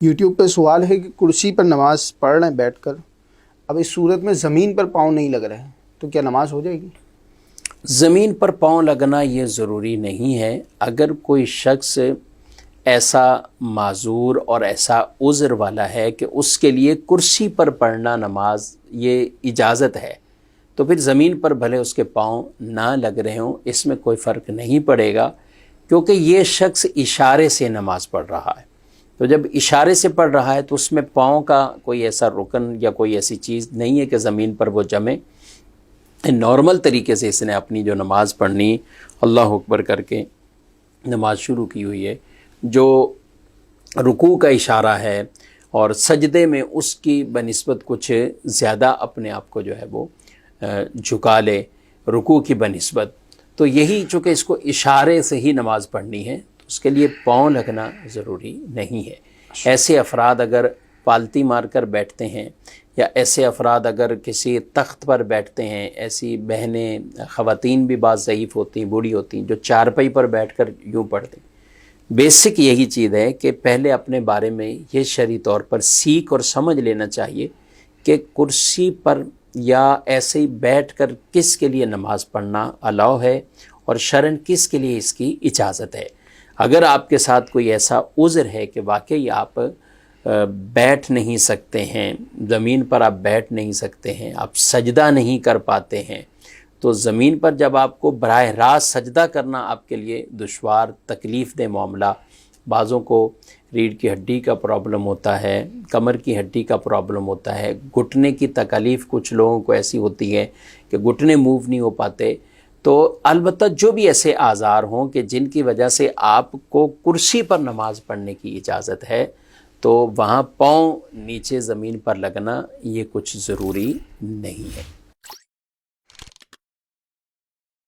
YouTube پہ سوال ہے کہ کرسی پر نماز پڑھ رہے ہیں بیٹھ کر، اب اس صورت میں زمین پر پاؤں نہیں لگ رہے ہیں تو کیا نماز ہو جائے گی؟ زمین پر پاؤں لگنا یہ ضروری نہیں ہے۔ اگر کوئی شخص ایسا معذور اور ایسا عذر والا ہے کہ اس کے لیے کرسی پر پڑھنا نماز یہ اجازت ہے، تو پھر زمین پر بھلے اس کے پاؤں نہ لگ رہے ہوں، اس میں کوئی فرق نہیں پڑے گا، کیونکہ یہ شخص اشارے سے نماز پڑھ رہا ہے۔ تو جب اشارے سے پڑھ رہا ہے تو اس میں پاؤں کا کوئی ایسا رکن یا کوئی ایسی چیز نہیں ہے کہ زمین پر وہ جمے۔ نارمل طریقے سے اس نے اپنی جو نماز پڑھنی، اللہ اکبر کر کے نماز شروع کی ہوئی ہے، جو رکوع کا اشارہ ہے اور سجدے میں اس کی بنسبت کچھ زیادہ اپنے آپ کو جو ہے وہ جھکا لے رکوع کی بنسبت، تو یہی چونکہ اس کو اشارے سے ہی نماز پڑھنی ہے، تو اس کے لیے پاؤں لگنا ضروری نہیں ہے۔ ایسے افراد اگر پالتی مار کر بیٹھتے ہیں، یا ایسے افراد اگر کسی تخت پر بیٹھتے ہیں، ایسی بہنیں خواتین بھی بعض ضعیف ہوتی ہیں، بوڑھی ہوتی ہیں، جو چارپائی پر بیٹھ کر یوں پڑھتے ہیں، بیسک یہی چیز ہے کہ پہلے اپنے بارے میں یہ شرعی طور پر سیکھ اور سمجھ لینا چاہیے کہ کرسی پر یا ایسے ہی بیٹھ کر کس کے لیے نماز پڑھنا الاؤ ہے اور شرعاً کس کے لیے اس کی اجازت ہے۔ اگر آپ کے ساتھ کوئی ایسا عذر ہے کہ واقعی آپ بیٹھ نہیں سکتے ہیں، زمین پر آپ بیٹھ نہیں سکتے ہیں، آپ سجدہ نہیں کر پاتے ہیں، تو زمین پر جب آپ کو براہ راست سجدہ کرنا آپ کے لیے دشوار تکلیف دہ معاملہ، بعضوں کو ریڑھ کی ہڈی کا پرابلم ہوتا ہے، کمر کی ہڈی کا پرابلم ہوتا ہے، گھٹنے کی تکلیف کچھ لوگوں کو ایسی ہوتی ہے کہ گھٹنے موو نہیں ہو پاتے، تو البتہ جو بھی ایسے آزار ہوں کہ جن کی وجہ سے آپ کو کرسی پر نماز پڑھنے کی اجازت ہے، تو وہاں پاؤں نیچے زمین پر لگنا یہ کچھ ضروری نہیں ہے۔